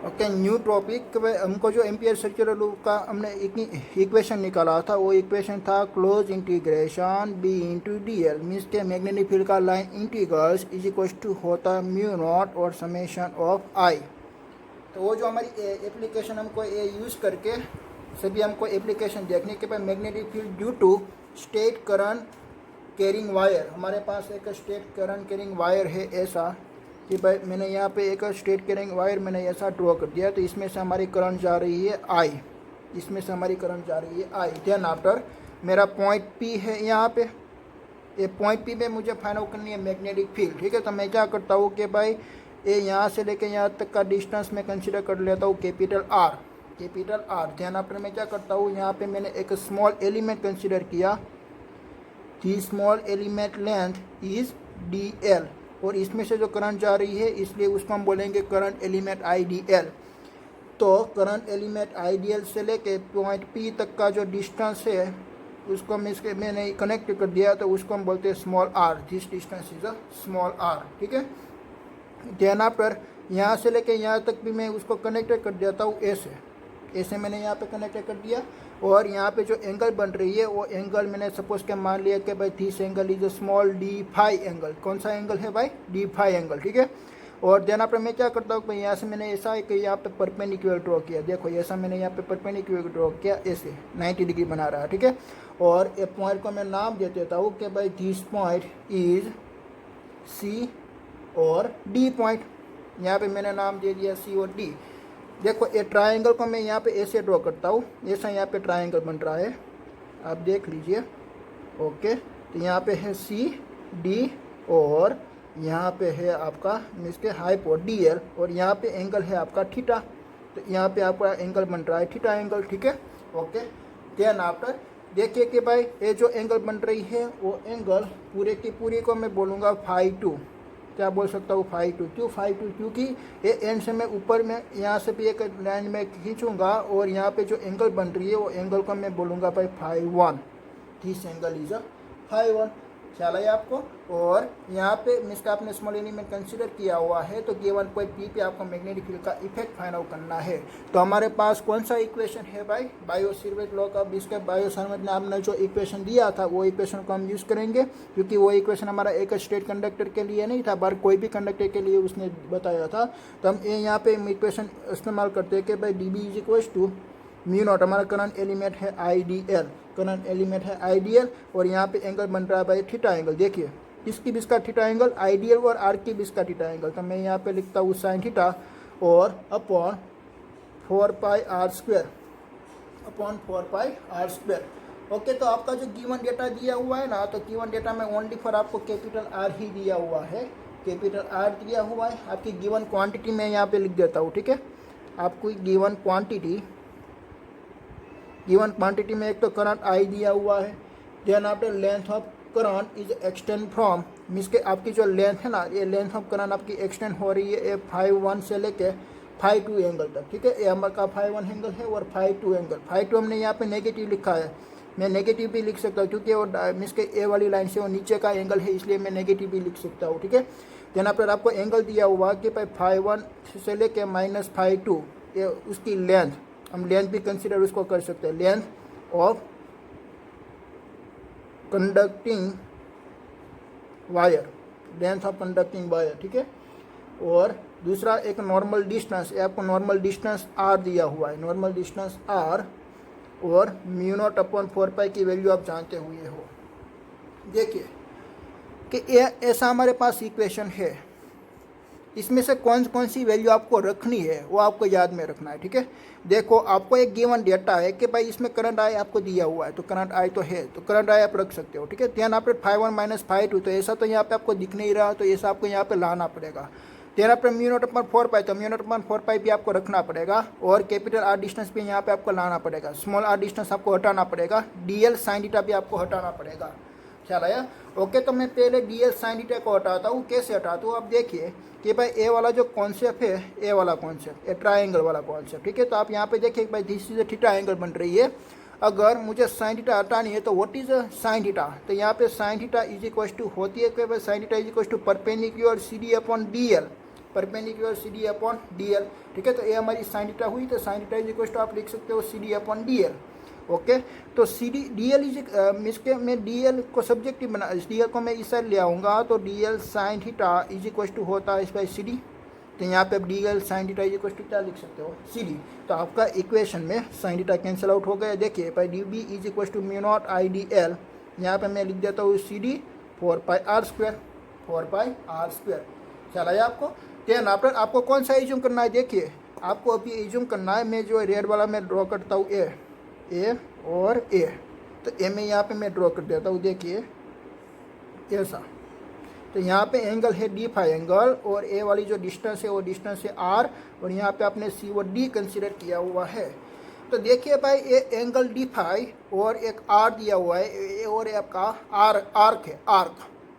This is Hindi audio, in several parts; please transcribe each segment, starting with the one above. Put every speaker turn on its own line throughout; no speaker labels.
Okay, new topic. हमको जो एम्पियर सर्कुलर लूप का हमने इक्वेशन निकाला था, वो इक्वेशन था close integration B into D L, means के मैग्नेटिक फील्ड का line integrals is equal to होता म्यू नॉट और समेशन ऑफ आई। तो वो जो हमारी एप्लीकेशन हमको ये यूज़ करके सभी हमको एप्लीकेशन देखने के बाद magnetic field due to straight current carrying wire, हमारे पास एक स्टेट करंट कैरिंग वायर है ऐसा कि भाई मैंने यहाँ पे एक स्टेट कैरिंग वायर मैंने ऐसा ड्रॉ कर दिया, तो इसमें से हमारी करंट जा रही है आई, इसमें से हमारी करंट जा रही है आई। देन आफ्टर मेरा पॉइंट पी है यहाँ पे, ये पॉइंट पी में मुझे फाइंड आउट करनी है मैग्नेटिक फील्ड, ठीक है। तो मैं क्या करता हूँ कि भाई ये यहाँ से लेके यहाँ तक का डिस्टेंस मैं कंसिडर कर लेता हूँ capital R, capital R. Then after मैं क्या करता हूँ, यहाँ पे मैंने एक स्मॉल एलिमेंट कंसिडर किया, the small element length is D L, और इसमें से जो करंट जा रही है इसलिए उसको हम बोलेंगे current element I D L. तो current element I D L से लेके पॉइंट पी तक का जो डिस्टेंस है उसको मैंने कनेक्ट कर दिया, तो उसको हम बोलते हैं small R, this distance is a small R, ठीक है। देन आफ्टर यहाँ से लेके यहाँ तक भी मैं उसको कनेक्ट कर देता हूँ ऐसे, ऐसे मैंने यहाँ पे कनेक्ट कर दिया। और यहाँ पे जो एंगल बन रही है वो एंगल मैंने सपोज के मान लिया कि भाई this angle is a small D phi angle. कौन सा एंगल है भाई? डी फाई एंगल, ठीक है। और देन आफ्टर मैं क्या करता हूँ, यहाँ से मैंने ऐसा है कि यहाँ पे परपेंडिकुलर ड्रॉ किया, देखो ऐसा मैंने यहाँ पे परपेंडिकुलर ड्रॉ किया, ऐसे 90 डिग्री बना रहा है, ठीक है। और एक पॉइंट को मैं नाम दे देता हूँ कि भाई दिस पॉइंट इज सी और डी पॉइंट, यहाँ पे मैंने नाम दे दिया सी और डी। देखो ये ट्रायंगल को मैं यहाँ पे ऐसे ड्रॉ करता हूँ, ऐसा यहाँ पे ट्रायंगल बन रहा है, आप देख लीजिए। ओके, तो यहाँ पे है सी डी और यहाँ पे है आपका मीन्स के हाइपो डी एल, और यहाँ पे एंगल है आपका थीटा, तो यहाँ पे आपका एंगल बन रहा है थीटा एंगल, ठीक है। ओके, देन आफ्टर देखिए कि भाई ये जो एंगल बन रही है वो एंगल पूरे की पूरी को मैं बोलूँगा फाई टू, क्या बोल सकता हूँ फाई टू। क्यों फाई टू? क्योंकि ये एंड से मैं ऊपर में यहाँ से भी एक लाइन में खींचूंगा और यहाँ पे जो एंगल बन रही है वो एंगल को मैं बोलूँगा भाई phi one, this angle is a phi one, ख्याल है आपको। और यहाँ पे मीन्स का आपने स्मॉल एलिमेंट कंसिडर किया हुआ है, तो गिवन पॉइंट पी पे आपको मैग्नेटिक फील्ड का इफेक्ट फाइंड आउट करना है। तो हमारे पास कौन सा इक्वेशन है भाई? बायो-सावर्ट लॉ का, इसके बायो-सावर्ट ने आपने जो इक्वेशन दिया था वो इक्वेशन को हम यूज़ करेंगे, क्योंकि वो इक्वेशन हमारा एक स्टेट कंडक्टर के लिए नहीं था, बार कोई भी कंडक्टर के लिए उसने बताया था। तो हम यहाँ पे इक्वेशन इस्तेमाल करते हैं कि भाई D B is equal to mu naught, हमारा करंट एलिमेंट है I D L, current element है आई डी एल, और यहाँ पे एंगल बन रहा है भाई थीटा एंगल। देखिए किसकी बीच का थीटा एंगल? आई डी एल और आर की बीच का थीटा एंगल। तो मैं यहाँ पे लिखता हूँ साइन थीटा और upon 4 pi R square, upon 4 pi R square. Okay, तो आपका जो गिवन डेटा दिया हुआ है ना, तो गिवन डेटा में ओनली फॉर आपको कैपिटल आर ही दिया हुआ है, कैपिटल आर दिया हुआ है। आपकी गिवन क्वांटिटी मैं यहाँ पे लिख देता हूँ, ठीक है। आपको गिवन क्वांटिटी में एक तो करंट आई दिया हुआ है, then after length of current is extend from, means के आपकी जो लेंथ है ना, ये लेंथ ऑफ करंट आपकी एक्सटेंड हो रही है 5.1 से लेके 5.2 एंगल तक, ठीक है। ये हमारा 5.1 एंगल है और 5.2 एंगल, 5.2 हमने यहाँ पे नेगेटिव लिखा है, मैं नेगेटिव भी लिख सकता हूँ क्योंकि वो मीन्स के ए वाली लाइन से वो नीचे का एंगल है, इसलिए मैं नेगेटिव भी लिख सकता हूँ, ठीक है। देन आफ्टर आपको एंगल दिया हुआ कि भाई 5.1 से लेके -5.2, ये उसकी लेंथ, हम लेंथ भी कंसिडर उसको कर सकते हैं, length of conducting wire, length of conducting wire, ठीक है। और दूसरा एक नॉर्मल डिस्टेंस, आपको नॉर्मल डिस्टेंस आर दिया हुआ है, नॉर्मल डिस्टेंस आर, और म्यू नॉट अपॉन 4 पाई की वैल्यू आप जानते हुए हो। देखिए कि ये ऐसा हमारे पास इक्वेशन है, इसमें से कौन कौन सी वैल्यू आपको रखनी है वो आपको याद में रखना है, ठीक है। देखो आपको एक गिवन डेटा है कि भाई इसमें करंट आई आपको दिया हुआ है, तो करंट आई तो है, तो करंट आई आप रख सकते हो, ठीक है। ध्यान आप 5.1 - 5.2, तो ऐसा तो यहाँ पे आपको दिख नहीं रहा, तो ऐसा आपको यहाँ पे लाना पड़ेगा। ध्यान आप म्यू नॉट अपॉन 4 पाई, तो म्यू नॉट अपॉन 4 पाई भी आपको रखना पड़ेगा, और कैपिटल आर डिस्टेंस भी यहाँ पे आपको लाना पड़ेगा, स्मॉल आर डिस्टेंस आपको हटाना पड़ेगा, डी एल साइन थीटा भी आपको हटाना पड़ेगा, ख्याल आया? ओके, तो मैं पहले डी एल साइन थीटा को हटाता हूँ। कैसे हटाता हूँ? आप देखिए कि भाई ए वाला जो कॉन्सेप्ट है, ए वाला कॉन्सेप्ट, ए ट्राइंगल वाला कॉन्सेप्ट, ठीक है। तो आप यहाँ पे देखिए भाई दिस इज थीटा एंगल बन रही है, अगर मुझे साइन थीटा हटानी है तो व्हाट इज साइन थीटा? तो यहाँ पे sine theta is equal to होती है कि भाई sine theta is equal to perpendicular C D upon D L, perpendicular C D upon D L. ठीक है, तो ये हमारी साइन थीटा हुई, तो sine theta is equal to आप लिख सकते हो C D upon D L. Okay, तो सी डी डी एल इसके मैं डी एल को सब्जेक्टिव बना, डी एल को मैं इस साइड ले आऊँगा, तो D L sine theta is equal to होता है इस बाई सी डी। तो यहाँ पे D L sine theta is equal to क्या लिख सकते हो, सी डी। तो आपका इक्वेशन में साइन थीटा कैंसिल आउट हो गया। देखिए भाई D B is equal to mu naught I D L, यहाँ पे मैं लिख देता हूँ सी डी 4πr², 4πr²। चला है आपको। देन आफ्टर आपको कौन सा एज्यूम करना है, देखिए आपको अभी एज्यूम करना है, मैं जो रेड वाला मैं ड्रॉ करता हूँ ए और ए, तो ए में यहाँ पे मैं ड्रॉ कर देता हूँ, देखिए ऐसा। तो यहाँ पे एंगल है डी फाई एंगल, और ए वाली जो डिस्टेंस है वो डिस्टेंस है आर, और यहाँ पे आपने सी और डी कंसीडर किया हुआ है। तो देखिए भाई ये एंगल डी फाई और एक आर दिया हुआ है, ए और ए आपका आर्क है,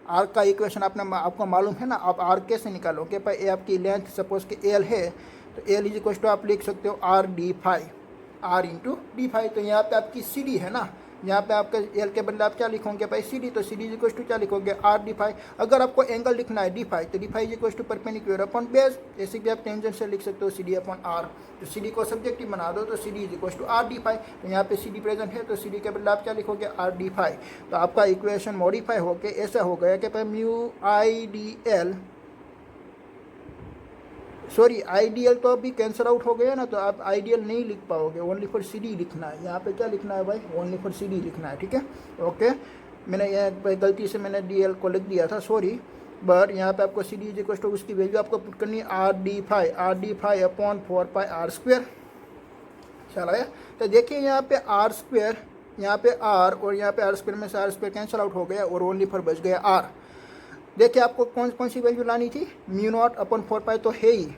आर्क का इक्वेशन आपको मालूम है ना। आप आर्क कैसे निकालोगे भाई, ए आपकी लेंथ सपोज के एल है, तो एल इज इक्वल टू आप लिख सकते हो R D phi, R into D phi. तो यहाँ पे आपकी सी डी है ना, यहाँ पे आपका एल के बदले आप क्या लिखोगे भाई सी डी, तो C D is equal to क्या लिखोगे आर डी फाई। अगर आपको एंगल लिखना है डी फाई, तो D phi is equal to perpendicular upon base, ऐसे भी आप टेंजेंट से लिख सकते हो सी डी अपॉन आर। तो सी डी को सब्जेक्टिव बना दो, तो C D is equal to R D phi. तो यहाँ पे सी डी प्रेजेंट है, तो सी डी के बदले आप क्या लिखोगे आर डी फाई। तो आपका इक्वेशन मॉडिफाई होकर ऐसा हो गया कि भाई म्यू आई डी एल, सॉरी आइडियल तो अभी कैंसिल आउट हो गया ना, तो आप आइडियल नहीं लिख पाओगे, ओनली फॉर सी डी लिखना है। यहाँ पे क्या लिखना है भाई, ओनली फॉर सी डी लिखना है। ठीक है, ओके, मैंने यह गलती से मैंने डी एल को लिख दिया था, सॉरी। बट यहाँ पे आपको C D is equal to उसकी वैल्यू आपको पुट करनी है are D phi upon 4πr²। चला है। तो देखिए यहाँ पे आर स्क्वेयर, यहाँ पे आर, और यहाँ पे आर स्क्वेयर में से आर स्क्वेयर कैंसिल आउट हो गया, और ओनली फॉर बच गया आर। देखिए आपको कौन कौन सी वैल्यू लानी थी, म्यू नॉट अपॉन 4π तो है ही,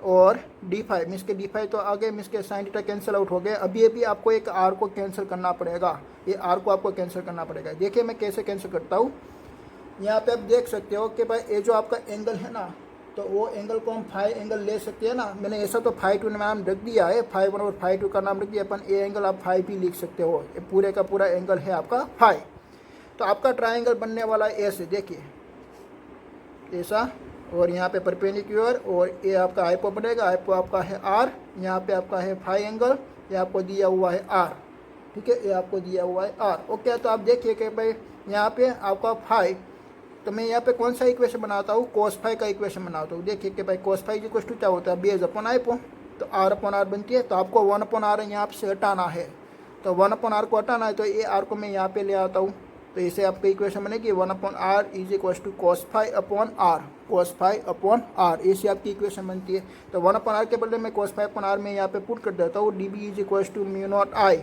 और डी फाई मीन्स के डी फाई तो आगे मीन्स के साइन थीटा कैंसिल आउट हो गया। अभी आपको एक आर को कैंसिल करना पड़ेगा, ये आर को आपको कैंसिल करना पड़ेगा। देखिए मैं कैसे कैंसिल करता हूँ। यहाँ पे आप देख सकते हो कि भाई ये जो आपका एंगल है ना, तो वो एंगल को हम फाई एंगल ले सकते हैं ना। मैंने ऐसा तो फाई 2 नाम रख दिया है, फाई 1 और फाई 2 का नाम रख दिया, अपन ए एंगल आप फाई भी लिख सकते हो। ये पूरे का पूरा एंगल है आपका फाई। तो आपका ट्राइंगल बनने वाला है ऐसे, देखिए ऐसा, और यहाँ पे परपेंडिकुलर, और ये आपका हाइपो बनेगा, हाइपो आपका है आर, यहाँ पे आपका है फाई एंगल, ये आपको दिया हुआ है आर। ठीक है, ये आपको दिया हुआ है आर। ओके, तो आप देखिए कि भाई यहाँ पे आपका फाई, तो मैं यहाँ पे कौन सा इक्वेशन बनाता हूँ, कोस फाई का इक्वेशन बनाता हूँ। देखिए कि भाई कोस फाई इक्वल टू क्या होता है, बेस अपॉन हाइपो, तो आर अपॉन आर बनती है। तो आपको 1 अपॉन आर यहाँ से हटाना है, तो 1 अपॉन आर को हटाना है, तो ये आर को मैं यहाँ पे ले आता हूँ। तो इसे आपकी इक्वेशन बनेगी 1 upon R is equal to cos phi upon R, cos phi upon R, ऐसी आपकी इक्वेशन बनती है। तो 1 अपॉन आर के बदले में कोस फाई अपॉन आर में यहाँ पे पुट कर देता हूँ, D B is equal to mu naught I,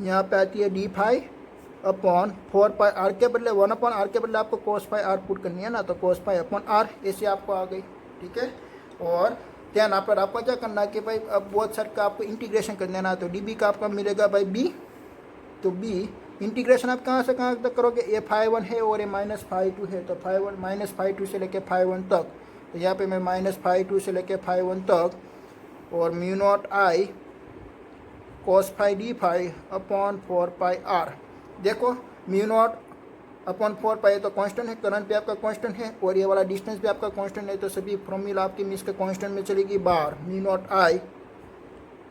यहाँ पे आती है डी फाई अपॉन 4πr के बदले 1 अपॉन आर के बदले आपको कोस फाई आर पुट करनी है ना, तो कोस फाई अपॉन आर ऐसे आपको आ गई। ठीक है, और ध्यान आप आपको क्या करना है कि भाई अब बहुत सारे का आपको इंटीग्रेशन कर लेना है। तो डी बी का आपका मिलेगा भाई बी, तो बी इंटीग्रेशन आप कहाँ से कहाँ तक करोगे, ए फाई 1 है और ए माइनस फाई 2 है, तो फाई 1 माइनस फाई 2 से लेके फाई 1 तक, तो यहाँ पे मैं माइनस फाई 2 से लेके फाई 1 तक, और mu naught I cos phi D phi upon 4πr। देखो म्यू नॉट अपॉन 4π तो कांस्टेंट है, करंट भी आपका कांस्टेंट है, और ये वाला डिस्टेंस भी आपका कांस्टेंट है, तो सभी फॉर्मूला आपकी मीन्स के कांस्टेंट में चलेगी बार, mu naught I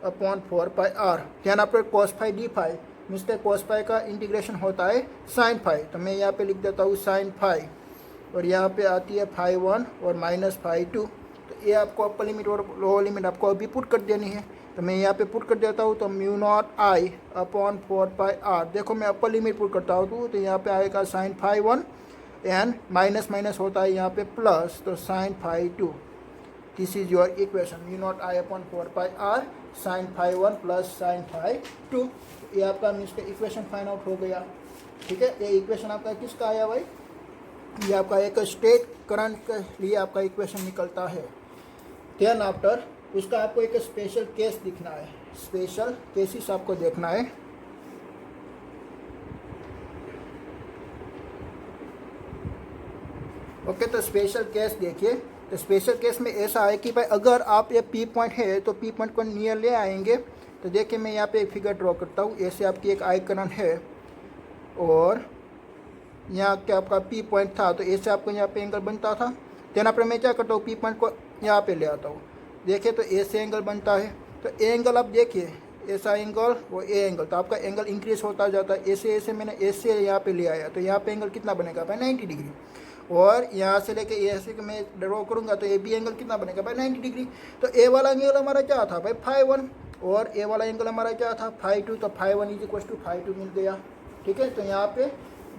upon 4πr। ध्यान आप cos phi D phi means के कोस फाई का इंटीग्रेशन होता है साइन फाई, तो मैं यहाँ पे लिख देता हूँ साइन फाई, और यहाँ पे आती है फाई 1 और माइनस फाई 2। तो ये आपको अपर लिमिट और लोअर लिमिट आपको अभी पुट कर देनी है, तो मैं यहाँ पे पुट कर देता हूँ। तो mu naught I upon 4πr, देखो मैं अपर लिमिट पुट करता हूँ, तो यहाँ पे आएगा sine phi 1 and minus minus होता है यहाँ पे प्लस, तो sine phi 2। This is your equation, mu naught I upon 4πr sine phi 1 plus sine phi 2। ये आपका मीन्स का इक्वेशन फाइंड आउट हो गया। ठीक है, ये इक्वेशन आपका किसका आया भाई, ये आपका एक स्टेट करंट के लिए आपका इक्वेशन निकलता है। देन आफ्टर उसका आपको एक स्पेशल केस दिखना है, स्पेशल केसेस आपको देखना है। ओके, तो स्पेशल केस देखिए। तो स्पेशल केस में ऐसा है कि भाई अगर आप ये पी पॉइंट है तो पी पॉइंट को नियर ले आएंगे। तो देखिए मैं यहाँ पे एक फिगर ड्रॉ करता हूँ, ऐसे आपकी एक आई करंट है, और यहाँ क्या आपका पी पॉइंट था, तो ऐसे आपको यहाँ पे एंगल बनता था। तेना पर मैं क्या करता हूँ, पी पॉइंट को यहाँ पे ले आता हूँ। देखिए तो ए से एंगल बनता है, तो ए एंगल आप देखिए, ऐसा एंगल वो ए एंगल, तो आपका एंगल इंक्रीज होता जाता है। ऐसे मैंने ऐसे यहाँ पे ले आया, तो यहाँ पे एंगल कितना बनेगा भाई 90 डिग्री। और यहाँ से लेके ऐसे कि मैं ड्रॉ करूँगा तो ए बी एंगल कितना बनेगा भाई 90 डिग्री। तो ए वाला एंगल हमारा क्या था भाई 5 1, और ए वाला एंगल हमारा क्या था 5 2, तो 5 1 इज इक्वल टू 5 2 मिल गया। ठीक है, तो यहाँ पे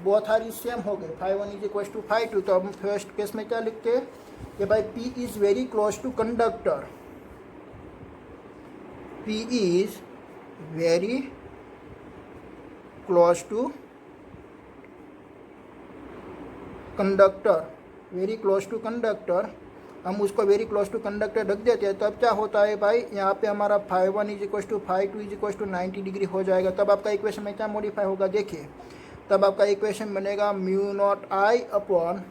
बोथ आर इज सेम हो गए, 5 1 इज इक्वल टू 5 2। तो हम फर्स्ट केस में क्या लिखते हैं कि भाई P is very close to conductor, P is very close to conductor, very close to conductor. हम उसको वेरी क्लोज टू कंडक्टर रख देते हैं, तब क्या होता है भाई, यहाँ पे हमारा 5 1 is equal to 5 2 is equal to 90 degree हो जाएगा। तब आपका इक्वेशन में क्या मॉडिफाई होगा, देखिए तब आपका इक्वेशन बनेगा mu naught I upon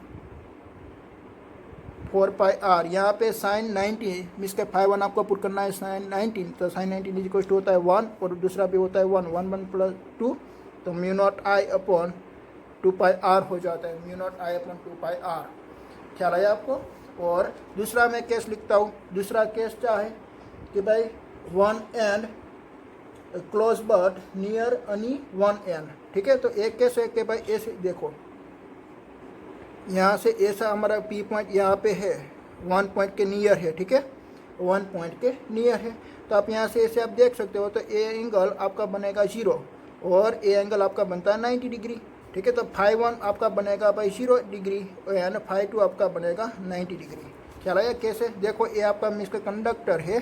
4 pi R. यहाँ पे साइन 90 मीन्स के 5 1 आपको पुट करना है साइन 19, तो साइन 19 इज इक्वल टू होता है 1, और दूसरा भी होता है 1 1 1 प्लस 2, तो mu naught I upon 2 pi R हो जाता है, mu naught I upon 2 pi R. ख्याल आया आपको। और दूसरा मैं केस लिखता हूँ, दूसरा केस क्या है कि भाई 1 and close but near any 1 and. ठीक है, तो एक केस है कि भाई ऐसे देखो, यहाँ से ऐसा हमारा पी पॉइंट यहाँ पे है, 1 पॉइंट के नियर है। ठीक है, 1 पॉइंट के नियर है, तो आप यहाँ से ऐसे आप देख सकते हो, तो ए एंगल आपका बनेगा 0 और ए एंगल आपका बनता है 90 डिग्री। ठीक है, तो 5 1 आपका बनेगा भाई 0 डिग्री यानी 5 2 आपका बनेगा 90 डिग्री। ख्याल आया कैसे, देखो ये आपका मीन्स का कंडक्टर है,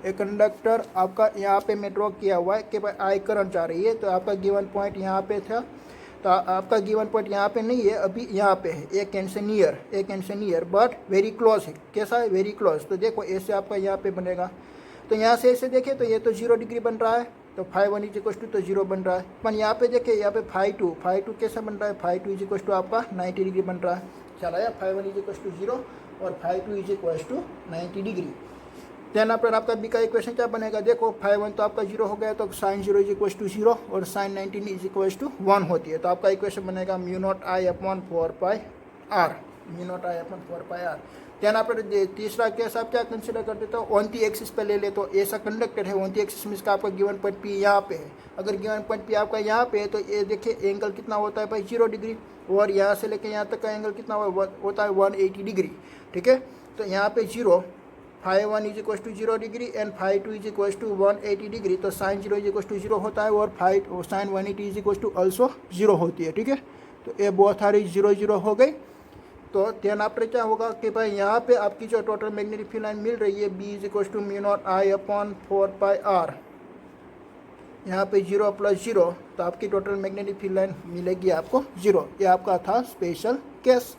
ये कंडक्टर आपका यहाँ पे मैं ड्रॉ किया हुआ है कि भाई आई करंट जा रही है, तो आपका गिवन पॉइंट यहाँ पे था, तो आपका गिवन पॉइंट यहाँ पे नहीं है, अभी यहाँ पे है, एक एंड से नियर, एक एंड से नियर बट वेरी क्लोज है। कैसा है, वेरी क्लोज। तो देखो ऐसे आपका यहाँ पे बनेगा, तो यहाँ से ऐसे देखें तो ये तो 0 डिग्री बन रहा है, तो 5 1 इज इक्वल टू तो 0 बन रहा है। पर यहाँ पे देखिए यहाँ पे 5 2 कैसा बन रहा है, 5 2 इज इक्वल टू आपका 90 डिग्री बन रहा है। चल आया, 5 1 इज इक्वल टू 0 और 5 2 is equal to 90 degree. Then after आपका बी का इक्वेशन क्या बनेगा, देखो 5 1 तो आपका 0 हो गया, तो साइन 0 इज इक्वल टू 0 और साइन 19 इज इक्वल टू 1 होती है। तो आपका इक्वेशन बनेगा mu naught I upon 4 pi R, mu naught I upon 4 pi R. Then after तीसरा केस आप क्या कंसिडर कर देते हो, ऑन दी एक्सिस पे ले ले, तो ऐसा कंडक्टर है ऑन दी एक्सिस मीन्स का आपका गिवन पॉइंट पी यहाँ पे है। अगर गिवन पॉइंट पी आपका यहाँ पे है, तो ये देखिए एंगल कितना होता है भाई 0 डिग्री, और यहाँ से लेके यहाँ तक का एंगल कितना होता है 180 डिग्री। ठीक है, तो यहाँ पे 0 5 1 is equal to 0 degree and 5 2 is equal to 180 degree, तो साइन 0 इज इक्वल टू 0 होता है, और sine 180 is equal to also 0 होती है। ठीक है, तो ये बहुत सारी 0 0 हो गई। तो देन आफ्टर क्या होगा कि भाई यहाँ पे आपकी जो टोटल मैग्नेटिक फील्ड लाइन मिल रही है B is equal to mu naught I upon 4 pi R, यहाँ पे 0 प्लस 0, तो आपकी टोटल मैग्नेटिक फील्ड लाइन मिलेगी आपको 0। ये आपका था स्पेशल केस।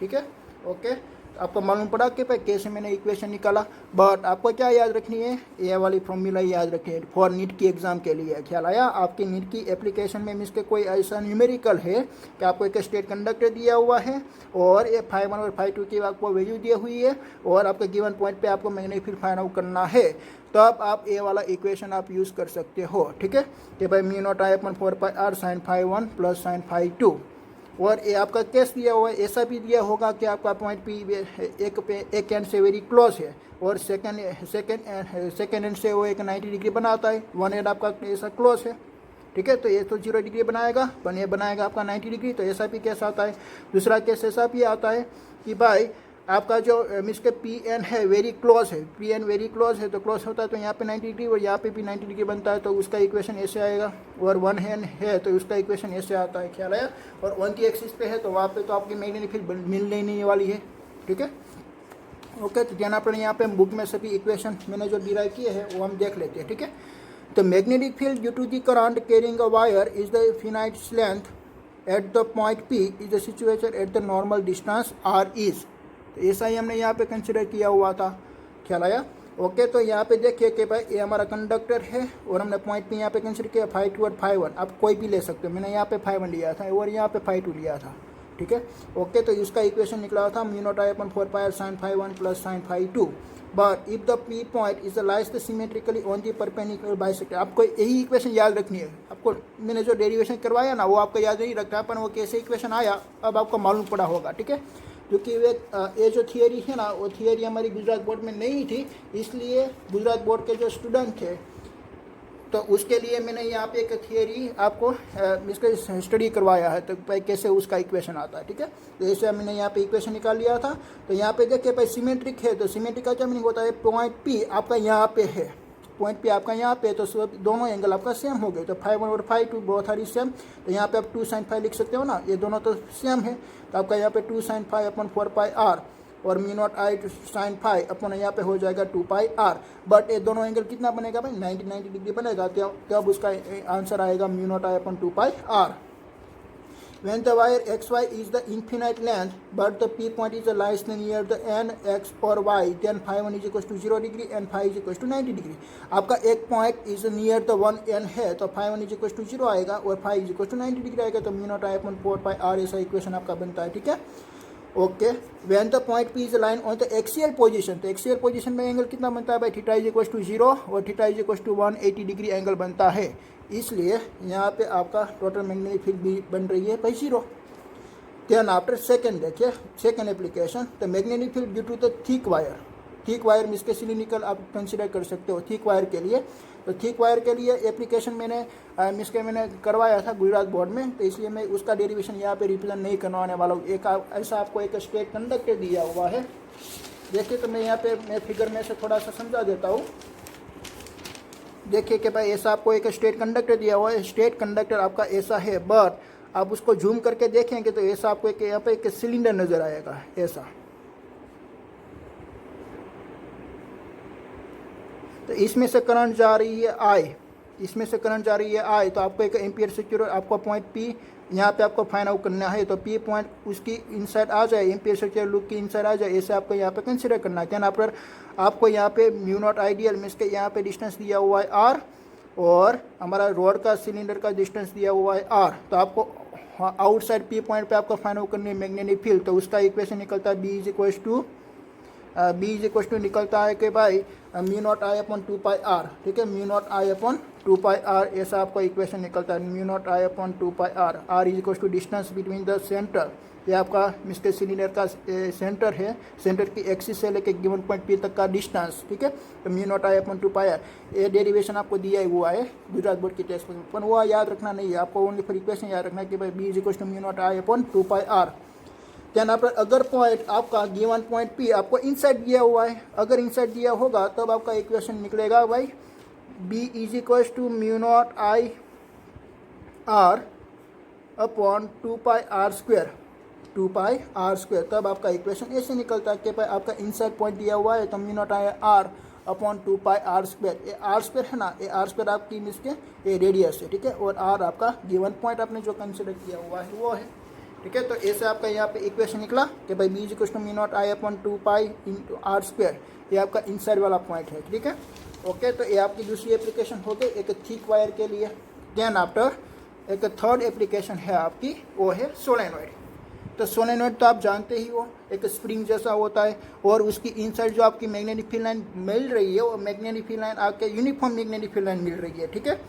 ठीक है, ओके, आपको मालूम पड़ा कि भाई कैसे मैंने इक्वेशन निकाला। बट आपको क्या याद रखनी है, ये वाली फॉर्मूला याद रखनी है फॉर नीट की एग्जाम के लिए। ख्याल आया, आपकी नीट की एप्लीकेशन में मीन्स के कोई ऐसा न्यूमेरिकल है कि आपको एक स्टेट कंडक्टर दिया हुआ है और ये 5 1 और 5 2 की आपको वैल्यू दी हुई है, और आपके गिवन पॉइंट पे आपको मैग्नेटिक फील्ड फाइंड आउट करना है, तब आप ये वाला इक्वेशन आप यूज़ कर सकते हो। ठीक है, कि भाई mu naught I upon 4 pi R sine 5 1 plus sine 5 2। और ये आपका केस दिया हुआ है, ऐसा भी दिया होगा कि आपका पॉइंट पी एक एंड से वेरी क्लोज है, और सेकेंड एंड से वो एक 90 डिग्री बनाता है, वन एंड आपका ऐसा क्लोज है। ठीक है, तो ये तो 0 डिग्री बनाएगा, पर ये बनाएगा आपका 90 डिग्री, तो ऐसा भी केस आता है। दूसरा केस ऐसा भी आता है कि भाई आपका जो मीन्स के पी एन है वेरी क्लोज है, पी एन वेरी क्लोज है, तो क्लोज होता है तो यहाँ पे 90 डिग्री और यहाँ पे भी 90 डिग्री बनता है, तो उसका इक्वेशन ऐसे आएगा। और 1 हैंड है तो उसका इक्वेशन ऐसे आता है। ख्याल आया, और 1 की एक्सिस पे है तो वहाँ पे तो आपकी मैग्नेटिक फील्ड मिलने नहीं वाली है। ठीक है, ओके, तो ध्यान अपने यहाँ पे बुक में सभी इक्वेशन मैंने जो डिराइव किए हैं वो हम देख लेते हैं। ठीक है, तो magnetic field due to the current carrying a wire is the finite length at the point P is the situation at the normal distance R is. तो ऐसा ही हमने यहाँ पे कंसिडर किया हुआ था। ख्याल आया, ओके। तो यहाँ पे देखिए कि भाई ये हमारा कंडक्टर है और हमने पॉइंट पे यहाँ पे कंसिडर किया 5 2 और 5 1। आप कोई भी ले सकते हो, मैंने यहाँ पे 5 1 लिया था और यहाँ पे 5 2 लिया था। ठीक है, ओके। तो इसका इक्वेशन निकला था mu naught I upon 4 pi sine 5 1 plus sine 5 2। But if the P point is lies symmetrically on the perpendicular bisector. आपको यही इक्वेशन याद रखनी है। आपको मैंने जो डेरिवेशन करवाया ना वो आपको याद नहीं रखा, पर वो कैसे इक्वेशन आया अब आपको मालूम पड़ा होगा। ठीक है, क्योंकि ये जो थियरी है ना, वो थियरी हमारी गुजरात बोर्ड में नहीं थी, इसलिए गुजरात बोर्ड के जो स्टूडेंट थे तो उसके लिए मैंने यहाँ पे एक थियरी आपको इसका स्टडी करवाया है, तो भाई कैसे उसका इक्वेशन आता है, ठीक है। तो ऐसे मैंने यहाँ पे इक्वेशन निकाल लिया था। तो यहाँ पे देखिए भाई सिमेट्रिक है, तो सिमेट्रिक का क्या मीनिंग होता है, पॉइंट पी आपका यहाँ पे है, पॉइंट पी आपका यहाँ पे, तो दोनों एंगल आपका सेम हो गए, तो 5 और 5 2 बोथ आर सेम। तो यहाँ पे आप 2 sin 5 लिख सकते हो ना, ये दोनों तो सेम है, तो आपका यहाँ पे 2 sin 5 अपॉन 4 पाई आर और म्यू नॉट आई sin 5 अपन यहाँ पे हो जाएगा 2 पाई आर। बट ये दोनों एंगल कितना बनेगा भाई, 90 डिग्री बनेगा, तो अब उसका आंसर आएगा mu naught I upon 2 pi R. When the wire xy is the infinite length, but the P point is lies near the n x or y, then phi1 is equals to 0 degree and phi is equals to 90 degree. आपका एक point is near the 1 n है, तो phi1 is equals to 0 आएगा और phi is equals to 90 degree आएगा, तो mu naught I upon 4 pi R ऐसा इक्वेशन आपका बनता है, ठीक है। Okay, when the point P is line on the axial position, तो एक्सियल पोजीशन में एंगल कितना बनता है भाई, थीटा इज इक्वल्स टू 0 और theta is equals to 180 degree angle बनता है, इसलिए यहाँ पे आपका टोटल मैग्नेटिक फील्ड भी बन रही है भाई 0। देन आफ्टर सेकेंड देखिए, second application, the magnetic field due to the thick wire, thick wire means के सिलिंड्रिकल आप कंसिडर कर सकते हो थिक वायर के लिए। तो थिक वायर के लिए एप्लीकेशन मैंने मैंने करवाया था गुजरात बोर्ड में, तो इसलिए मैं उसका डेरिवेशन यहाँ पे रिप्रेजेंट नहीं करवाने वाला हूँ। एक ऐसा आपको एक स्ट्रेट कंडक्टर दिया हुआ है, देखिए, तो मैं यहाँ पे मैं फिगर में से थोड़ा सा समझा देता हूँ। देखिए कि भाई ऐसा आपको एक स्ट्रेट कंडक्टर दिया हुआ है, स्ट्रेट कंडक्टर आपका ऐसा है, बट आप उसको जूम करके देखेंगे तो ऐसा आपको एक यहाँ पे एक सिलेंडर नजर आएगा ऐसा। तो इसमें से करंट जा रही है आई, इसमें से करंट जा रही है आई, तो आपको एक एम्पियर सर्क्यूलर आपको पॉइंट पी यहाँ पे आपको फाइंड आउट करना है, तो पी पॉइंट उसकी इनसाइड आ जाए, एम्पियर सर्क्यूलर लूप की इनसाइड आ जाए, ऐसे आपको यहाँ पे कंसिडर करना है। देन आफ्टर आपको यहाँ पे म्यू नॉट आइडियल मीन्स के यहाँ पे डिस्टेंस दिया हुआ है आर और हमारा रोड का सिलेंडर का डिस्टेंस दिया हुआ है आर, तो आपको आउटसाइड पी पॉइंट पे आपको फाइंड आउट करनी है मैग्नेटिक फील्ड। तो उसका इक्वेशन निकलता है बी इज इक्वल्स टू निकलता है कि भाई mu naught I upon 2 pi R, ठीक है, mu naught I upon 2 pi R ऐसा आपका इक्वेशन निकलता है, mu naught I upon 2 pi R. R is equals to distance between the centre, ये आपका मिस्टर सिलेंडर का सेंटर है, सेंटर की एक्सिस से लेके गिवन पॉइंट पी तक का डिस्टेंस, ठीक है, तो mu naught I upon 2 pi R. ये डेरिवेशन आपको दिया हुआ है गुजरात बोर्ड की टेक्स्ट में, पर वो याद रखना नहीं है आपको, ओनली फॉर इक्वेशन याद रखना है कि भाई B is equals to mu naught I upon 2 pi R. Then आप अगर पॉइंट आपका गिवन पॉइंट पी आपको इनसाइड दिया हुआ है, अगर इनसाइड दिया होगा तब आपका इक्वेशन निकलेगा भाई B is equals to mu naught I R upon 2 pi R square, 2 pi R square, तब आपका इक्वेशन ऐसे निकलता है कि भाई आपका इनसाइड पॉइंट दिया हुआ है तो mu naught I R upon 2 pi R square. ये आर स्क्वायर है ना, ये आर स्क्वायर आपकी मीन्स के ये रेडियस है, ठीक है, और आर आपका गिवन पॉइंट आपने जो कंसिडर किया हुआ है वो है, ठीक है। तो ऐसे आपका यहाँ पे इक्वेशन निकला कि भाई B is equals to mu naught I upon 2 pi into R square, ये आपका इनसाइड वाला पॉइंट है, ठीक है। ओके, तो ये आपकी दूसरी एप्लीकेशन हो गई एक थिक वायर के लिए। देन आफ्टर एक थर्ड एप्लीकेशन है आपकी, वो है सोलेनॉइड। तो सोलेनॉइड तो आप जानते ही हो, एक स्प्रिंग जैसा होता है और उसकी इनसाइड जो आपकी मैग्नेटिक फील्ड लाइन मिल रही है वो मैग्नेटिक फील्ड लाइन आपके यूनिफॉर्म मैग्नेटिक फील्ड लाइन मिल रही है, ठीक है।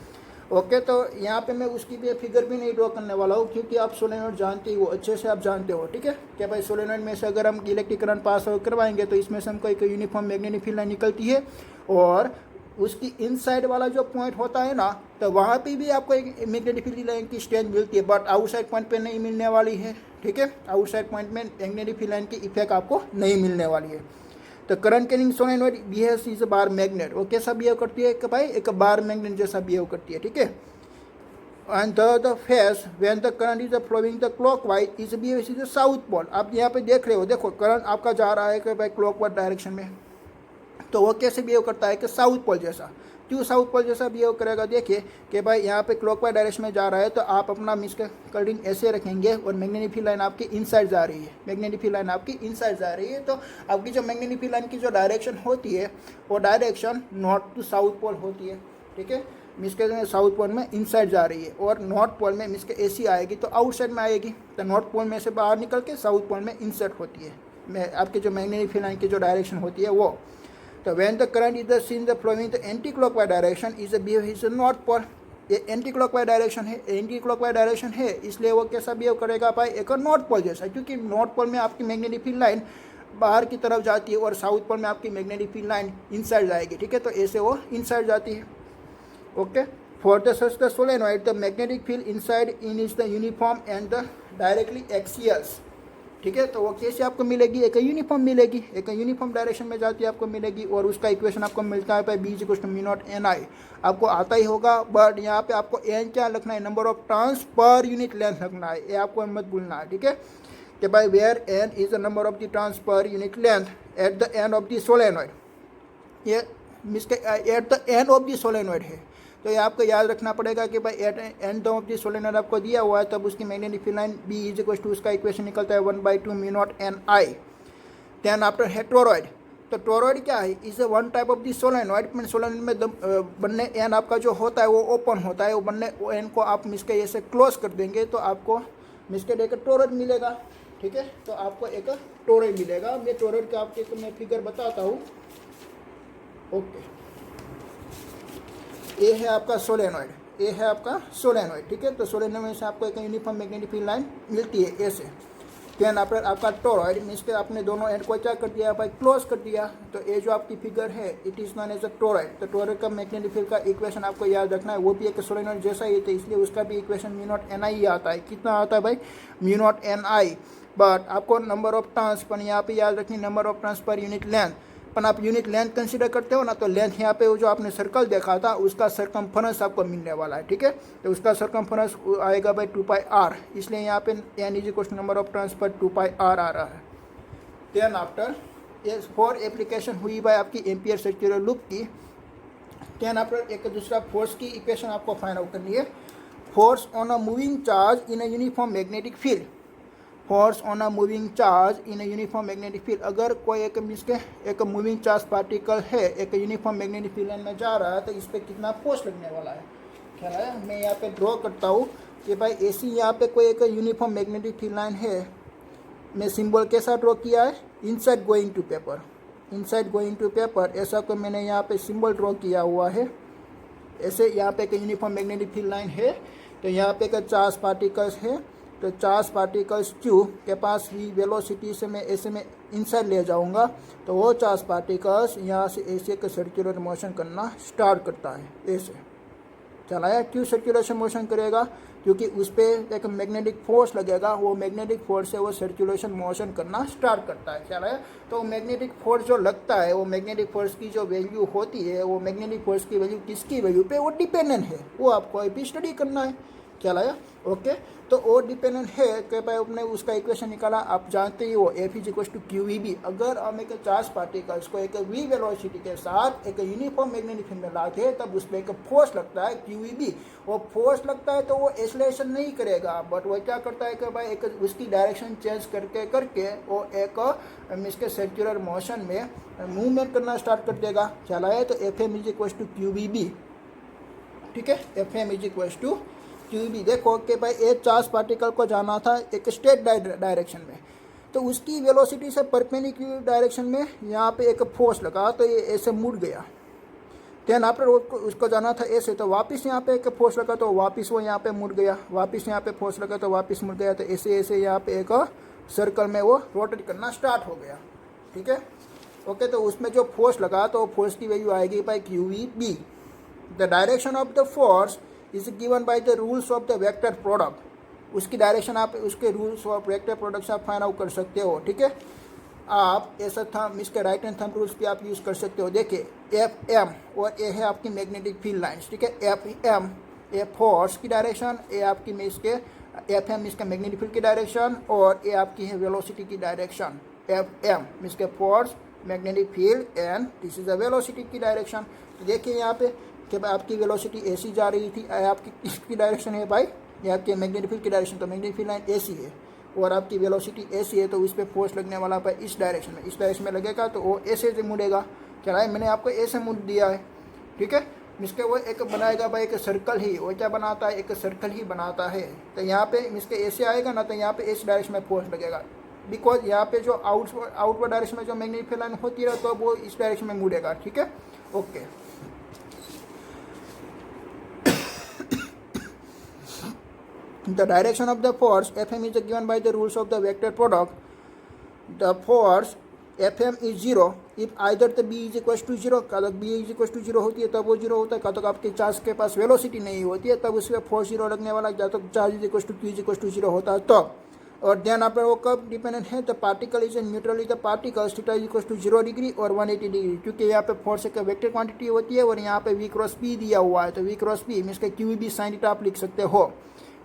ओके, तो यहाँ पे मैं उसकी भी फिगर भी नहीं ड्रॉ करने वाला हूँ क्योंकि आप सोलेनॉइड जानते ही हो, अच्छे से आप जानते हो, ठीक है, कि भाई सोलेनॉइड में से अगर हम इलेक्ट्रिक करंट पास करवाएंगे तो इसमें से हमको एक यूनिफॉर्म मैग्नेटिक फील्ड लाइन निकलती है और उसकी इनसाइड वाला जो पॉइंट होता है ना, तो वहाँ पे भी आपको एक मैग्नेटिक फील्ड लाइन की स्ट्रेंथ मिलती है, बट आउटसाइड पॉइंट पे नहीं मिलने वाली है, ठीक है, आउटसाइड पॉइंट में मैग्नेटिक फील्ड लाइन की इफेक्ट आपको नहीं मिलने वाली है। तो current carrying solenoid behaves is a bar magnet, वो कैसा बिहेव करती है कि भाई एक बार मैग्नेट जैसा बिहेव करती है, ठीक है। And the face when the current is flowing the clockwise is behaves is the south pole. आप यहाँ पे देख रहे हो, देखो करंट आपका जा रहा है कि भाई क्लॉकवाइज डायरेक्शन में, तो वो कैसे बिहेव करता है कि साउथ पोल जैसा। क्यों साउथ पोल जैसा बिहेव करेगा, देखिए कि भाई यहाँ पे क्लॉकवाइज डायरेक्शन में जा रहा है तो आप अपना मिस करंट ऐसे रखेंगे और मैग्नेटिक फील्ड लाइन आपकी इनसाइड जा रही है, मैग्नेटिक फील्ड लाइन आपकी इनसाइड जा रही है, तो आपकी जो मैग्नेटिक फील्ड लाइन की जो डायरेक्शन होती है वो direction north to south pole होती है, ठीक है। मिस के साउथ पोल में इनसाइड जा रही है और नॉर्थ पोल में मिस के ऐसी आएगी तो आउटसाइड में आएगी, तो नॉर्थ पोल में से बाहर निकल के साउथ पोल में इंसर्ट होती है आपके जो मैग्नेटिक फील्ड लाइन की जो डायरेक्शन होती है वो। तो when the current is the seen the flowing the anti clockwise direction is behave is north pole, ये एंटी क्लॉकवाइज डायरेक्शन है, एंटी क्लॉकवाइज डायरेक्शन है, इसलिए वो कैसा बिहेव करेगा भाई, एक नॉर्थ पोल जैसा, क्योंकि नॉर्थ पोल में आपकी मैग्नेटिक फील्ड लाइन बाहर की तरफ जाती है और साउथ पोल में आपकी मैग्नेटिक फील्ड लाइन इनसाइड जाएगी, ठीक है, तो ऐसे वो इनसाइड जाती है। Okay, for the such the solenoid the magnetic field inside in is the uniform and the directly axials, ठीक है, तो वो कैसे आपको मिलेगी, एक यूनिफॉर्म मिलेगी, एक यूनिफॉर्म डायरेक्शन में जाती है आपको मिलेगी, और उसका इक्वेशन आपको मिलता है B is equal to mu naught N I, आपको आता ही होगा, बट यहाँ पे आपको एन क्या लिखना है, number of turns per unit length रखना है, ये आपको मत भूलना है, ठीक है, कि भाई where N is the number of the turns per unit length at the end of the solenoid, ये मीन्स के at the end of the solenoid है, तो ये आपको याद रखना पड़ेगा कि भाई at end of the solenoid आपको दिया हुआ है, तब उसकी magnetic field line B is equal to उसका इक्वेशन निकलता है 1/2 mu naught N I. Then after है टोरॉइड, तो टोरॉइड क्या है, is one type of the solenoid, में सोलेनॉइड में बनने एन आपका जो होता है वो ओपन होता है, वो बनने एन को आप मिसके ऐसे क्लोज कर देंगे तो आपको मिसके एक टोरॉइड मिलेगा, ठीक है, तो आपको एक टोरॉइड मिलेगा। मैं टोरॉइड का आपको मैं फिगर बताता हूँ। ओके, ये है आपका सोलेनॉइड, ये है आपका सोलेनॉइड, ठीक है, तो सोलेनॉइड में से आपको एक यूनिफॉर्म मैग्नेटिक फील्ड लाइन मिलती है ऐसे। देन आपका टोरॉइड मीन्स के आपने दोनों एंड को क्या कर दिया भाई, क्लोज कर दिया, तो ये जो आपकी फिगर है it is known as a toroid. तो टोरॉइड का मैग्नेटिक फील्ड का इक्वेशन आपको याद रखना है, वो भी एक सोलेनॉइड जैसा ही है, इसलिए उसका भी इक्वेशन म्यू नॉट एन आई आता है। कितना आता है भाई, mu naught N I, but आपको नंबर ऑफ टर्न्स पर यहाँ पे याद रखनी, number of turns per unit length, पर आप यूनिट लेंथ कंसीडर करते हो ना, तो लेंथ यहाँ पे जो आपने सर्कल देखा था उसका सरकमफरेंस आपको मिलने वाला है, ठीक है, तो उसका सरकमफरेंस आएगा भाई 2πr, इसलिए यहाँ पे N is equal to number of turns per 2πr आ रहा है। देन आफ्टर ये फॉर एप्लीकेशन हुई भाई आपकी एम्पियर सर्कुलर लूप की। देन आफ्टर एक दूसरा फोर्स की इक्वेशन आपको फाइंड आउट करनी है, force on a moving charge in a uniform magnetic field, force on a moving charge in a uniform magnetic field, अगर कोई एक मीन्स के एक मूविंग चार्ज पार्टिकल है एक यूनिफॉर्म मैग्नेटिक फील्ड लाइन में जा रहा है, तो इस पर कितना फोर्स लगने वाला है, ख्याल आया। मैं यहाँ पे ड्रॉ करता हूँ कि भाई ऐसी यहाँ पे कोई एक यूनिफॉर्म मैग्नेटिक फील्ड लाइन है, मैं सिंबल कैसा ड्रॉ किया है, inside going to paper, inside going to paper, ऐसा को मैंने यहाँ पे सिंबल ड्रॉ किया हुआ है। ऐसे यहाँ पे एक यूनिफॉर्म मैग्नेटिक फील्ड लाइन है, तो यहाँ पे एक चार्ज पार्टिकल्स है, तो चार्ज पार्टिकल्स Q के पास ही वेलोसिटी से मैं ऐसे में इनसाइड ले जाऊंगा, तो वो चार्ज पार्टिकल्स यहाँ से ऐसे का सर्कुलर मोशन करना स्टार्ट करता है, ऐसे चलाया। क्यों सर्कुलेशन मोशन करेगा, क्योंकि उस पर एक मैग्नेटिक फोर्स लगेगा, वो मैग्नेटिक फोर्स से वो सर्कुलेशन मोशन करना स्टार्ट करता है, चलाया। तो मैग्नेटिक फोर्स जो लगता है, वो मैग्नेटिक फोर्स की जो वैल्यू होती है, वो मैग्नेटिक फोर्स की वैल्यू किसकी वैल्यू पे वो डिपेंडेंट है, वो आपको अभी स्टडी करना है, क्या लाया। ओके, तो वो डिपेंडेंट है कि भाई आपने उसका इक्वेशन निकाला, आप जानते ही हो F is equal to Q V B. अगर हम एक चार्ज पार्टिकल्स को एक वी वेलोसिटी के साथ एक यूनिफॉर्म मैग्नेटिक फील्ड में लाते हैं, तब उसमें एक फोर्स लगता है क्यू वी बी। वो फोर्स लगता है तो वो एक्सेलरेशन नहीं करेगा, बट वो क्या करता है कि भाई एक उसकी डायरेक्शन चेंज करके करके वो एक इसके सर्कुलर मोशन में मूवमेंट करना स्टार्ट कर देगा, चला है। तो F M is equal to Q V B, ठीक है, F M is equal to Q B. देखो कि भाई एक चार्ज पार्टिकल को जाना था एक स्ट्रेट डायरेक्शन में, तो उसकी वेलोसिटी से परपेंडिकुलर डायरेक्शन में यहाँ पे एक फोर्स लगा, तो ये ऐसे मुड़ गया। देन आफ्टर उसको जाना था ऐसे, तो वापस यहाँ पे एक फोर्स लगा, तो वापस वो यहाँ पे मुड़ गया, वापस यहाँ पे फोर्स लगा तो वापस मुड़ गया, तो ऐसे ऐसे यहाँ पे एक सर्कल में वो रोटेट करना स्टार्ट हो गया, ठीक है। ओके, तो उसमें जो फोर्स लगा तो फोर्स की वैल्यू आएगी by Q V B. The direction of the force is given by the rules of the vector product. उसकी डायरेक्शन आप उसके रूल्स ऑफ वेक्टर प्रोडक्ट से आप फाइंड आउट कर सकते हो, ठीक है। आप ऐसा थंब इसके राइट हैंड थंब रूल्स भी आप यूज़ कर सकते हो। देखिए एफ एम और ए है आपकी मैग्नेटिक फील्ड लाइंस, ठीक है। एफ एम ए फोर्स की डायरेक्शन, ए आपकी में इसके एफ एम इसका मैग्नेटिक फील्ड की डायरेक्शन, और ए आपकी है वेलोसिटी की डायरेक्शन। एफ एम इसके force magnetic field and this is the velocity की डायरेक्शन। तो देखिए यहाँ पे कि आपकी वेलोसिटी ऐसी जा रही थी, आपकी किसकी डायरेक्शन है भाई, ये आपके मैग्नेटिक फील्ड की डायरेक्शन, तो मैग्नेटिक फील्ड लाइन ऐसी है और आपकी वेलोसिटी ऐसी है, तो उस पर फोर्स लगने वाला भाई इस डायरेक्शन में, इस डायरेक्शन में लगेगा, तो वो ऐसे से मुड़ेगा। चला है, मैंने आपको ऐसे मुड़ दिया है, ठीक है। इसके वो एक बनाएगा भाई एक सर्कल ही, वो क्या बनाता है, एक सर्कल ही बनाता है। तो यहाँ पे इसके ऐसे आएगा ना, तो यहाँ पे इस डायरेक्शन में फोर्स लगेगा, बिकॉज यहाँ पे जो आउटवर्ड डायरेक्शन में जो मैग्नेटिक फील्ड लाइन होती है, तो वो इस डायरेक्शन में मुड़ेगा, ठीक है। Okay The direction of the force Fm is given by the rules of the vector product. The force Fm is 0 if either the b is equals to 0, कब b is equals to 0 होती है तब वो 0 होता है, कब आपके चार्ज के पास वेलोसिटी नहीं होती है तब उसमें फोर्स 0 लगने वाला, जब तक charge is equal to q is equal to 0 होता है तब। और ध्यान आप वो कब डिपेंडेंट है, the particle is neutrally the particles theta is equal to 0 degree और 180 डिग्री, क्योंकि यहाँ पे फोर्स एक वेक्टर क्वांटिटी होती है और यहाँ पे v क्रॉस p दिया हुआ है, तो v cross p means Q B sine theta आप लिख सकते हो।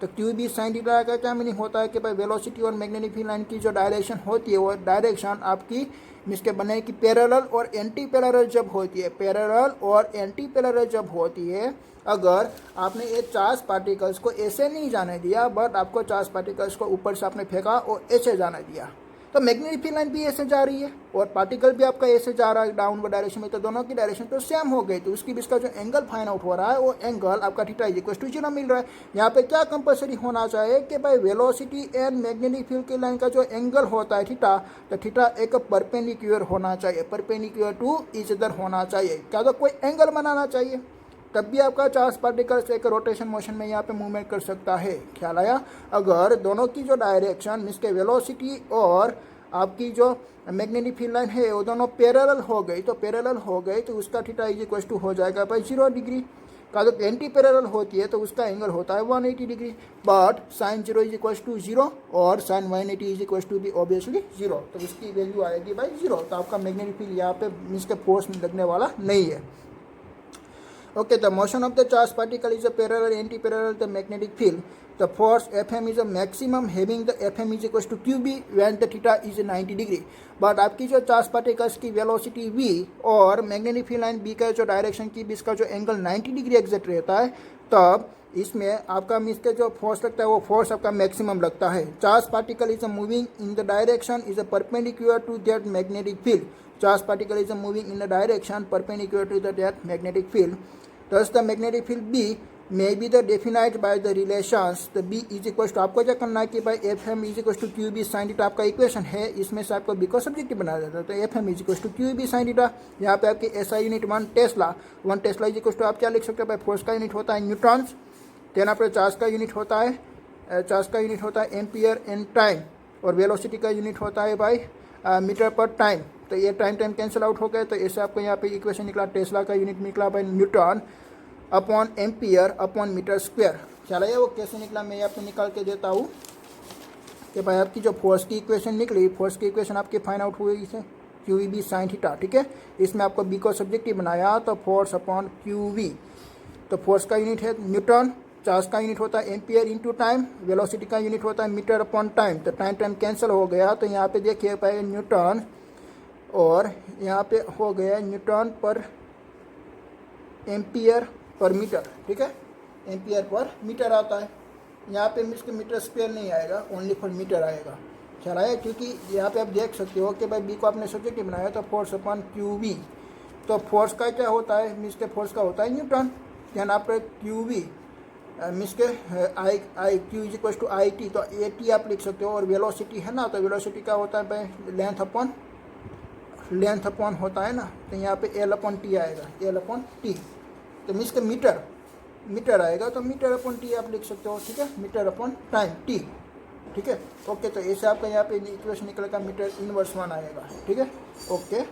तो क्यू बी साइन थीटा का क्या मीनिंग होता है कि भाई वेलोसिटी और मैग्नेटिक फील्ड लाइन की जो डायरेक्शन होती है वो डायरेक्शन आपकी मीन्स के बने की पैरेलल और एंटी पैरेलल जब होती है, पैरेलल और एंटी पैरेलल जब होती है, अगर आपने ये चार्ज पार्टिकल्स को ऐसे नहीं जाने दिया बट आपको चार्ज पार्टिकल्स को ऊपर से आपने फेंका और ऐसे जाने दिया, तो मैग्नेटिक फील्ड लाइन भी ऐसे जा रही है और पार्टिकल भी आपका ऐसे जा रहा है डाउनवर्ड डायरेक्शन में, तो दोनों की डायरेक्शन तो सेम हो गई, तो उसकी बीच का जो एंगल फाइंड आउट हो रहा है वो एंगल आपका थीटा इज इक्वल टू 0 मिल रहा है। यहाँ पे क्या कंपलसरी होना चाहिए कि भाई वेलोसिटी एंड मैग्नेटिक फील्ड की लाइन का जो एंगल होता है थीटा, तो थीटा एक परपेंडिकुलर होना चाहिए, परपेंडिकुलर टू ईच अदर होना चाहिए, क्या तो कोई एंगल बनाना चाहिए, तब भी आपका चार्ज पार्टिकल्स एक रोटेशन मोशन में यहाँ पे मूवमेंट कर सकता है। ख्याल आया? अगर दोनों की जो डायरेक्शन मीन्स के वेलोसिटी और आपकी जो मैग्नेटिक फील्ड लाइन है वो दोनों पैरेलल हो गई, तो पैरेलल हो गई तो उसका थीटा इज इक्वल टू हो जाएगा भाई 0 डिग्री का, तो एंटी पैरेलल होती है तो उसका एंगल होता है 180 degree, but sine 0 is equal to 0 और साइन 180 इज इक्वल टू भी ऑब्वियसली 0, तो उसकी वैल्यू आएगी भाई 0, तो आपका मैग्नेटिक फील्ड यहाँ पे मीन्स के फोर्स लगने वाला नहीं है। Okay, the motion of the charged particle is a parallel anti-parallel the magnetic field. The force Fm is a maximum having the Fm is equals to qb when the theta is 90 degree. But आपकी जो चार्ज पार्टिकल्स की वेलोसिटी v और मैग्नेटिक फील्ड लाइन b का जो डायरेक्शन की बीच का जो एंगल 90 डिग्री एग्जैक्ट रहता है, तब इसमें आपका मीन्स के जो फोर्स लगता है वो फोर्स आपका मैक्सिमम लगता है। Charge particle is moving in the direction is a perpendicular to that magnetic field. Charge particle is moving in the direction perpendicular to that magnetic field. Thus the magnetic field B may be the defined by the relations the B is equals to, आपको क्या करना है कि भाई Fm is equals to QB sin theta आपका इक्वेशन है, इसमें से आपको B को सब्जेक्टिव बना देता है, तो Fm is equals to QB sin theta. यहाँ पे आपकी SI unit 1 tesla, 1 tesla is equals to आप क्या लिख सकते हो भाई, फोर्स का यूनिट होता है न्यूटन्स, देन आपका चार्ज का यूनिट होता है एम्पियर इन टाइम और वेलोसिटी का यूनिट होता है भाई मीटर पर टाइम, तो ये टाइम कैंसिल आउट हो गए, तो ऐसे आपको यहाँ पे इक्वेशन निकला, टेस्ला का यूनिट निकला भाई newton upon ampere upon metre square. ख्याल है वो कैसे निकला, मैं यहाँ पे निकाल के देता हूँ कि भाई आपकी जो फोर्स की इक्वेशन निकली, फोर्स की इक्वेशन आपकी फाइंड आउट हुई इसे क्यू बी साइन थीटा, ठीक है, इसमें आपको बी को सब्जेक्टिव बनाया तो फोर्स अपॉन क्यू वी, तो फोर्स का यूनिट है न्यूटन, चार्ज का यूनिट होता है एम्पियर इंटू टाइम, वेलोसिटी का यूनिट होता है मीटर अपॉन टाइम, तो टाइम कैंसिल हो गया, तो यहाँ पे देखिए भाई न्यूटन और यहाँ पे हो गया न्यूटन पर एम्पियर पर मीटर, ठीक है, एम्पियर पर मीटर आता है, यहाँ पे मीटर स्क्वायर नहीं आएगा, ओनली फॉर मीटर आएगा। ख्याल आया? क्योंकि यहाँ पे आप देख सकते हो कि भाई बी को आपने सब्जेक्टिव बनाया तो फोर्स अपॉन क्यू वी, तो फोर्स का क्या होता है, मीन्स के फोर्स का होता है न्यूटन, यानी आप क्यू वी मीन्स के I Q is equal to I T, तो ए टी आप लिख सकते हो, और वेलोसिटी है ना, तो वेलोसिटी का होता है भाई लेंथ अपॉन होता है ना, तो यहाँ पे एल अपॉन टी आएगा, एल अपॉन टी, तो मीन्स के मीटर आएगा, तो मीटर अपॉन टी आप लिख सकते हो, ठीक है, मीटर अपॉन टाइम टी, ठीक है। ओके, तो ऐसे आपका यहाँ पे इक्वेशन निकलेगा मीटर इनवर्स 1 आएगा, ठीक है। ओके।